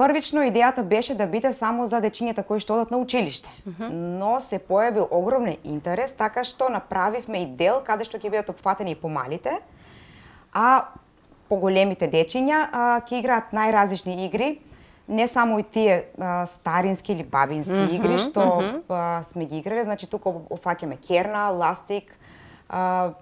Првично идејата беше да биде само за дечињата кои што одат на училиште. Но се појави огромен интерес, така што направивме и дел каде што ќе бидат опфатени и помалите, а поголемите дечиња ќе играат најразлични игри, не само и тие старински или бабински игри што сме ги играле, значи тука офаќаме керна, ластик,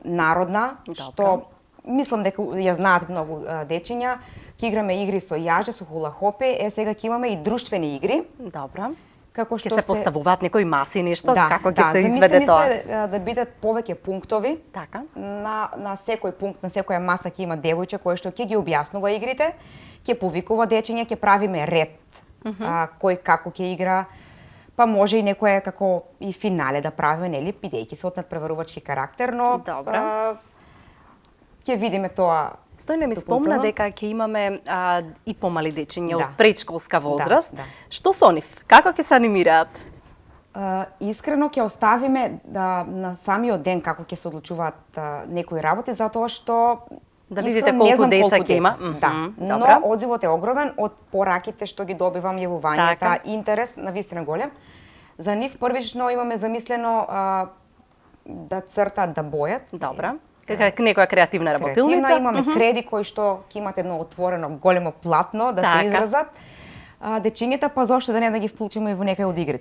народна, што мислам дека ја знаат многу дечиња. Ќе играме игри со јаже, со хула-хопе, сега ќе имаме и друштвени игри. Добро. Како што се поставуваат некои маси нешто, да, како ќе се изведе тоа? Да, да бидат повеќе пунктови. Така. На секој пункт, на секоја маса ќе има девојче кој што ќе ги објаснува игрите, ќе повикува дечиња, ќе правиме ред, кој како ќе игра, па може и некое како и финале да правиме, нели, бидејќи се од надпреварувачки карактер, но ќе видиме тоа. Стојне ми спомна дека ќе имаме и помали дечиња од Да. предшколска возраст. Да. Што со нив? Како ќе се анимираат? Искрено ќе оставиме на самиот ден како ќе се одлучуваат некои работи, затоа што Да видите колку деца ќе има. Да, но одзивот е огромен од пораките што ги добивам, јавувањата, интерес навистина голем. За нив првично имаме замислено да цртаат, да бојат. Добра. Некоја креативна работилница. Имаме креди кои што ќе имат едно отворено големо платно да се изразат. Дечињата, па зошто да не да ги вклучиме и во некој од игрите.